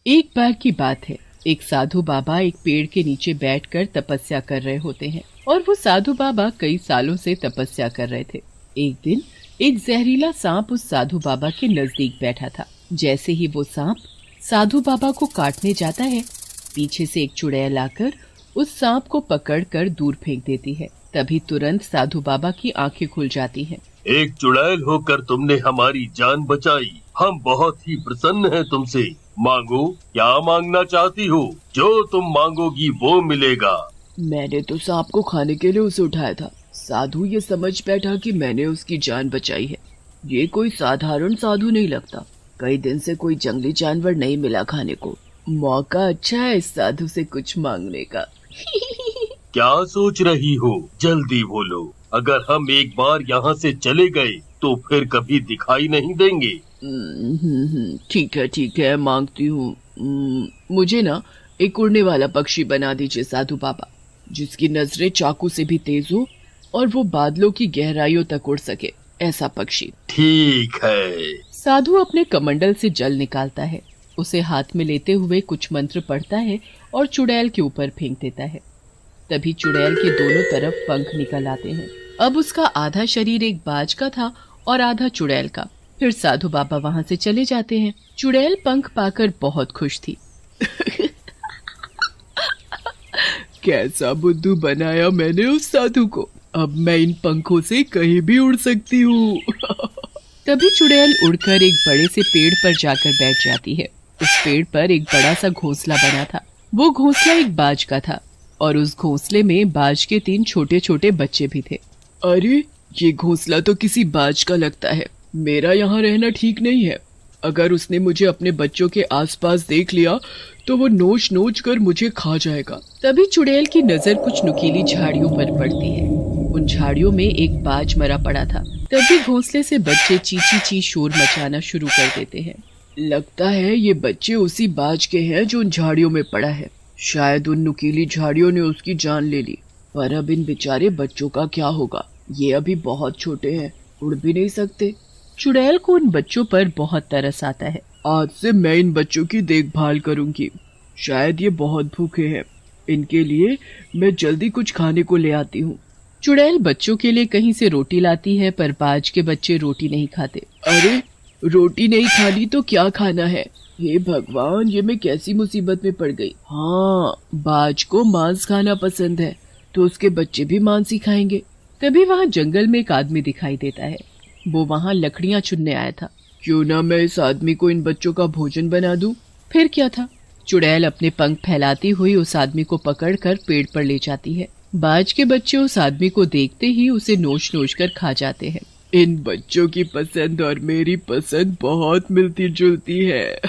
एक बार की बात है, एक साधु बाबा एक पेड़ के नीचे बैठकर तपस्या कर रहे होते हैं और वो साधु बाबा कई सालों से तपस्या कर रहे थे। एक दिन एक जहरीला सांप उस साधु बाबा के नजदीक बैठा था। जैसे ही वो सांप साधु बाबा को काटने जाता है, पीछे से एक चुड़ैल आकर उस सांप को पकड़कर दूर फेंक देती है। तभी तुरंत साधु बाबा की आंखें खुल जाती हैं। एक चुड़ैल होकर तुमने हमारी जान बचाई। हम बहुत ही प्रसन्न हैं तुमसे। मांगो, क्या मांगना चाहती हो? जो तुम मांगोगी वो मिलेगा। मैंने तो सांप को खाने के लिए उसे उठाया था। साधु ये समझ बैठा कि मैंने उसकी जान बचाई है। ये कोई साधारण साधु नहीं लगता। कई दिन से कोई जंगली जानवर नहीं मिला खाने को। मौका अच्छा है इस साधु से कुछ मांगने का। क्या सोच रही हो? जल्दी बोलो। अगर हम एक बार यहाँ से चले गए तो फिर कभी दिखाई नहीं देंगे। ठीक है, मांगती हूँ। मुझे ना एक उड़ने वाला पक्षी बना दीजिए साधु बाबा, जिसकी नजरें चाकू से भी तेज हो और वो बादलों की गहराइयों तक उड़ सके, ऐसा पक्षी। ठीक है। साधु अपने कमंडल से जल निकालता है, उसे हाथ में लेते हुए कुछ मंत्र पढ़ता है और चुड़ैल के ऊपर फेंक देता है। तभी चुड़ैल के दोनों तरफ पंख निकल आते हैं। अब उसका आधा शरीर एक बाज का था और आधा चुड़ैल का। फिर साधु बाबा वहाँ से चले जाते हैं। चुड़ैल पंख पाकर बहुत खुश थी। कैसा बुद्धू बनाया मैंने उस साधु को। अब मैं इन पंखों से कहीं भी उड़ सकती हूँ। तभी चुड़ैल उड़कर एक बड़े से पेड़ पर जाकर बैठ जाती है। उस पेड़ पर एक बड़ा सा घोंसला बना था। वो घोंसला एक बाज का था और उस घोंसले में बाज के 3 छोटे छोटे बच्चे भी थे। अरे, ये घोंसला तो किसी बाज का लगता है। मेरा यहाँ रहना ठीक नहीं है। अगर उसने मुझे अपने बच्चों के आसपास देख लिया तो वो नोच नोच कर मुझे खा जाएगा। तभी चुड़ैल की नजर कुछ नुकीली झाड़ियों पर पड़ती है। उन झाड़ियों में एक बाज मरा पड़ा था। तभी घोंसले से बच्चे चींची ची शोर मचाना शुरू कर देते हैं। लगता है ये बच्चे उसी बाज के हैं जो उन झाड़ियों में पड़ा है। शायद उन नुकीली झाड़ियों ने उसकी जान ले ली। पर अब इन बेचारे बच्चों का क्या होगा? ये अभी बहुत छोटे हैं, उड़ भी नहीं सकते। चुड़ैल को उन बच्चों पर बहुत तरस आता है। आज से मैं इन बच्चों की देखभाल करूंगी। शायद ये बहुत भूखे हैं। इनके लिए मैं जल्दी कुछ खाने को ले आती हूँ। चुड़ैल बच्चों के लिए कहीं से रोटी लाती है, पर बाज के बच्चे रोटी नहीं खाते। अरे, रोटी नहीं खानी तो क्या खाना है? हे भगवान, ये मैं कैसी मुसीबत में पड़ गई। हाँ, बाज को मांस खाना पसंद है, तो उसके बच्चे भी मांस ही खाएंगे। तभी वहाँ जंगल में एक आदमी दिखाई देता है। वो वहाँ लकड़ियाँ चुनने आया था। क्यों ना मैं इस आदमी को इन बच्चों का भोजन बना दूं? फिर क्या था? चुड़ैल अपने पंख फैलाती हुई उस आदमी को पकड़कर पेड़ पर ले जाती है। बाज के बच्चे उस आदमी को देखते ही उसे नोच नोच कर खा जाते हैं। इन बच्चों की पसंद और मेरी पसंद बहुत मिलती जुलती है।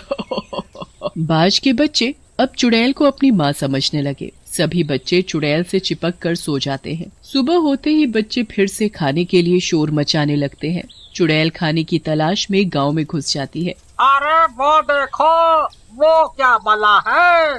बाज के बच्चे अब चुड़ैल को अपनी माँ समझने लगे। सभी बच्चे चुड़ैल से चिपक कर सो जाते हैं। सुबह होते ही बच्चे फिर से खाने के लिए शोर मचाने लगते हैं। चुड़ैल खाने की तलाश में गांव में घुस जाती है। अरे वो देखो, वो क्या बला है?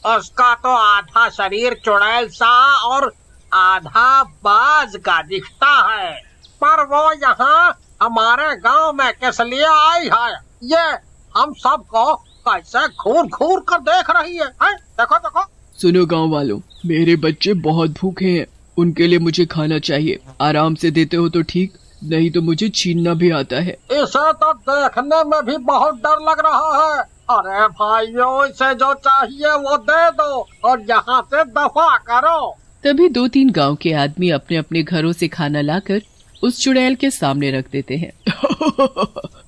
उसका तो आधा शरीर चुड़ैल सा और आधा बाज का दिखता है। पर वो यहाँ हमारे गांव में किस लिए आई है? ये हम सबको कैसे घूर घूर कर देख रही है? देखो देखो। सुनो गांव वालों, मेरे बच्चे बहुत भूखे हैं। उनके लिए मुझे खाना चाहिए। आराम से देते हो तो ठीक, नहीं तो मुझे छीनना भी आता है। इसे तो देखने में भी बहुत डर लग रहा है। अरे भाइयों, इसे जो चाहिए वो दे दो और यहाँ से दफा करो। तभी 2-3 गांव के आदमी अपने अपने घरों से खाना लाकर उस चुड़ैल के सामने रख देते हैं।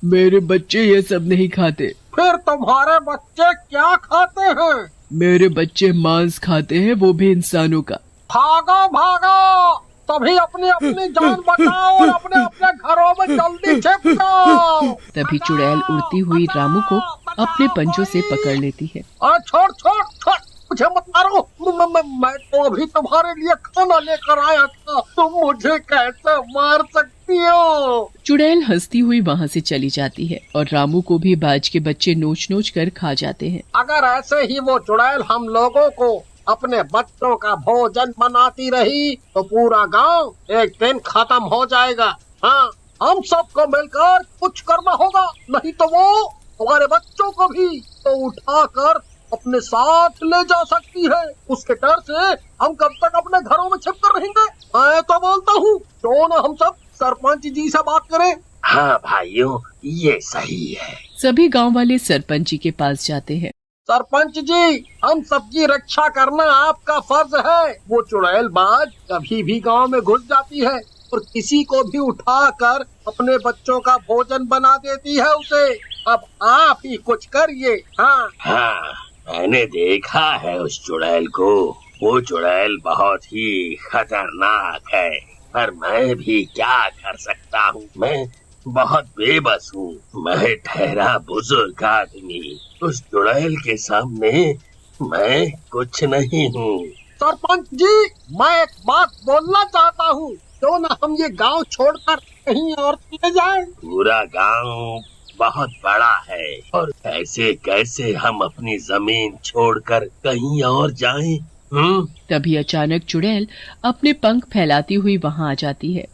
मेरे बच्चे ये सब नहीं खाते। फिर तुम्हारे बच्चे क्या खाते हैं? मेरे बच्चे मांस खाते हैं, वो भी इंसानों का। भागो भागो, तभी अपनी अपनी जान बचाओ और अपने अपने घरों में जल्दी छिप जाओ। तभी चुड़ैल उड़ती हुई रामू को अपने पंजों से पकड़ लेती है। छोड़ छोड़ छोड़, मुझे मत मारो। मैं तो अभी तुम्हारे लिए खाना लेकर आया था। तुम मुझे कैसे मार सकती हो? चुड़ैल हंसती हुई वहाँ से चली जाती है और रामू को भी बाज के बच्चे नोच नोच कर खा जाते हैं। अगर ऐसे ही वो चुड़ैल हम लोगों को अपने बच्चों का भोजन बनाती रही तो पूरा गांव एक दिन खत्म हो जाएगा। हाँ, हम सबको मिलकर कुछ करना होगा, नहीं तो वो हमारे बच्चों को भी तो उठाकर अपने साथ ले जा सकती है। उसके डर से हम कब तक अपने घरों में छिप कर रहेंगे? मैं तो बोलता हूँ क्यों ना हम सब सरपंच जी से बात करें। हाँ भाइयों, ये सही है। सभी गांव वाले सरपंच जी के पास जाते हैं। सरपंच जी, हम सबकी रक्षा करना आपका फर्ज है। वो चुड़ैल बाज कभी भी गांव में घुस जाती है और किसी को भी उठाकर अपने बच्चों का भोजन बना देती है उसे। अब आप ही कुछ करिए। हाँ, मैंने देखा है उस चुड़ैल को। वो चुड़ैल बहुत ही खतरनाक है, पर मैं भी क्या कर सकता हूँ। मैं बहुत बेबस हूँ। मैं ठहरा बुजुर्ग आदमी, उस चुड़ैल के सामने मैं कुछ नहीं हूँ। सरपंच जी, मैं एक बात बोलना चाहता हूँ। क्यों न हम ये गांव छोड़कर कहीं और चले जाएं? पूरा गांव बहुत बड़ा है और ऐसे कैसे हम अपनी जमीन छोड़कर कहीं और जाएं? तभी अचानक चुड़ैल अपने पंख फैलाती हुई वहाँ आ जाती है।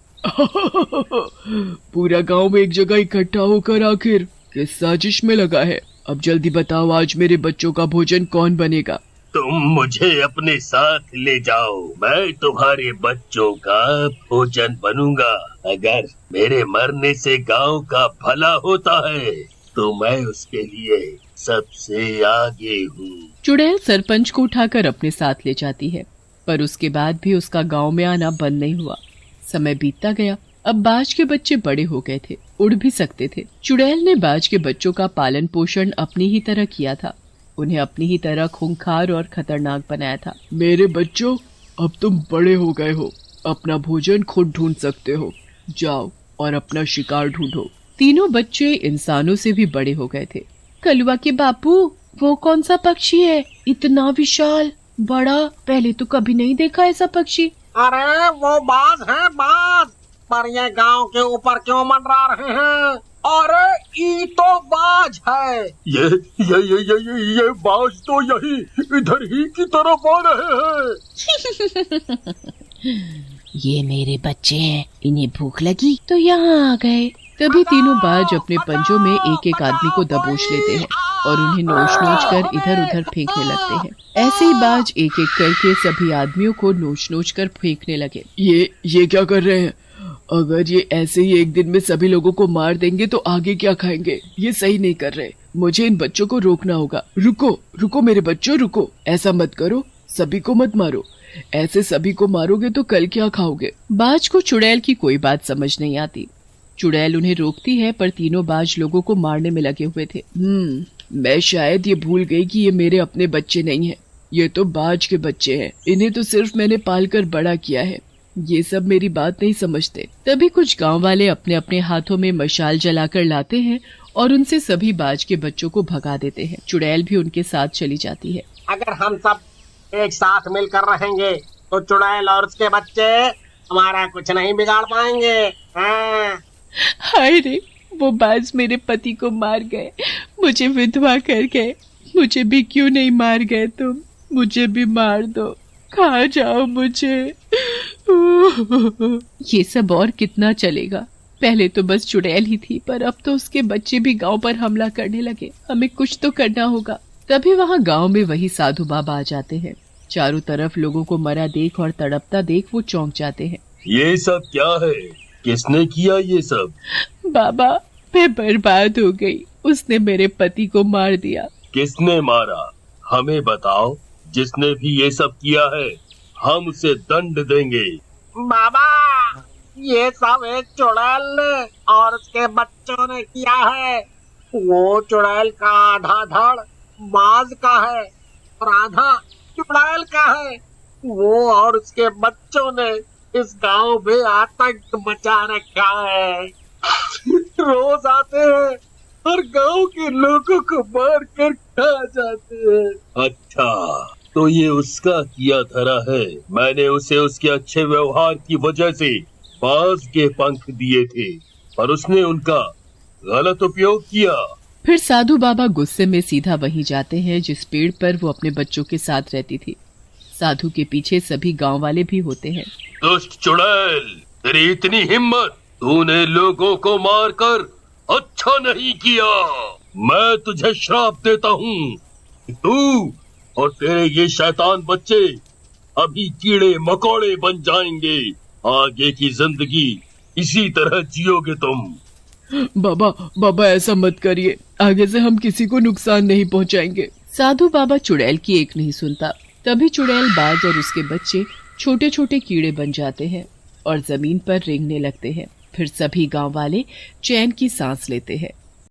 पूरा गांव में एक जगह इकट्ठा होकर आखिर किस साजिश में लगा है? अब जल्दी बताओ, आज मेरे बच्चों का भोजन कौन बनेगा? तुम मुझे अपने साथ ले जाओ, मैं तुम्हारे बच्चों का भोजन बनूंगा। अगर मेरे मरने से गांव का भला होता है तो मैं उसके लिए सबसे आगे हूँ। चुड़ैल सरपंच को उठाकर अपने साथ ले जाती है, पर उसके बाद भी उसका गांव में आना बंद नहीं हुआ। समय बीतता गया। अब बाज के बच्चे बड़े हो गए थे, उड़ भी सकते थे। चुड़ैल ने बाज के बच्चों का पालन पोषण अपनी ही तरह किया था, उन्हें अपनी ही तरह खूंखार और खतरनाक बनाया था। मेरे बच्चों, अब तुम बड़े हो गए हो, अपना भोजन खुद ढूंढ सकते हो। जाओ और अपना शिकार ढूंढो। तीनों बच्चे इंसानों से भी बड़े हो गए थे। कलुआ के बापू, वो कौन सा पक्षी है? इतना विशाल बड़ा, पहले तो कभी नहीं देखा ऐसा पक्षी। अरे वो बाज है, बाज। पर ये गांव के ऊपर क्यों मंडरा रहे हैं? अरे ये तो बाज है। ये बाज तो यही इधर ही की तरफ आ रहे हैं। ये मेरे बच्चे हैं, इन्हें भूख लगी तो यहाँ आ गए। तभी तीनों बाज अपने पंजों में एक एक आदमी को दबोच लेते हैं और उन्हें नोच नोच कर इधर उधर फेंकने लगते हैं। ऐसे ही बाज एक एक करके सभी आदमियों को नोच नोच कर फेंकने लगे। ये क्या कर रहे हैं? अगर ये ऐसे ही एक दिन में सभी लोगों को मार देंगे तो आगे क्या खाएंगे? ये सही नहीं कर रहे। मुझे इन बच्चों को रोकना होगा। रुको मेरे बच्चों, रुको। ऐसा मत करो, सभी को मत मारो। ऐसे सभी को मारोगे तो कल क्या खाओगे? बाज को चुड़ैल की कोई बात समझ नहीं आती। चुड़ैल उन्हें रोकती है, पर तीनों बाज लोगों को मारने में लगे हुए थे। मैं शायद ये भूल गई कि ये मेरे अपने बच्चे नहीं हैं। ये तो बाज के बच्चे हैं। इन्हें तो सिर्फ मैंने पालकर बड़ा किया है। ये सब मेरी बात नहीं समझते। तभी कुछ गांव वाले अपने अपने हाथों में मशाल जलाकर लाते हैं और उनसे सभी बाज के बच्चों को भगा देते हैं। चुड़ैल भी उनके साथ चली जाती है। अगर हम सब एक साथ मिलकर रहेंगे तो चुड़ैल और उसके बच्चे हमारा कुछ नहीं बिगाड़ पाएंगे। हाय रे, वो बाज मेरे पति को मार गए, मुझे विधवा कर गए। मुझे भी क्यों नहीं मार गए तुम? मुझे भी मार दो, खा जाओ मुझे। ये सब और कितना चलेगा? पहले तो बस चुड़ैल ही थी, पर अब तो उसके बच्चे भी गांव पर हमला करने लगे। हमें कुछ तो करना होगा। तभी वहाँ गांव में वही साधु बाबा आ जाते हैं। चारों तरफ लोगों को मरा देख और तड़पता देख वो चौंक जाते हैं। ये सब क्या है? किसने किया ये सब? बाबा, मैं बर्बाद हो गई। उसने मेरे पति को मार दिया। किसने मारा? हमें बताओ। जिसने भी ये सब किया है हम उसे दंड देंगे। बाबा, ये सब एक चुड़ैल ने और उसके बच्चों ने किया है। वो चुड़ैल का आधा धड़ बाज का है और आधा चुड़ैल का है। वो और उसके बच्चों ने इस गांव में आतंक मचा रखा है। रोज आते हैं और गांव के लोगों को मार कर खा जाते हैं। अच्छा, तो ये उसका किया धरा है। मैंने उसे उसके अच्छे व्यवहार की वजह से बाज के पंख दिए थे, पर उसने उनका गलत उपयोग किया। फिर साधु बाबा गुस्से में सीधा वहीं जाते हैं जिस पेड़ पर वो अपने बच्चों के साथ रहती थी। साधु के पीछे सभी गांव वाले भी होते हैं। दुष्ट चुड़ैल, तेरी इतनी हिम्मत! तूने लोगों को मारकर अच्छा नहीं किया। मैं तुझे श्राप देता हूँ। तू और तेरे ये शैतान बच्चे अभी कीड़े मकोड़े बन जाएंगे। आगे की जिंदगी इसी तरह जियोगे तुम। बाबा बाबा ऐसा मत करिए, आगे से हम किसी को नुकसान नहीं पहुंचाएंगे। साधु बाबा चुड़ैल की एक नहीं सुनता। तभी चुड़ैल बाज और उसके बच्चे छोटे छोटे कीड़े बन जाते हैं और जमीन पर रेंगने लगते हैं। फिर सभी गांव वाले चैन की सांस लेते हैं।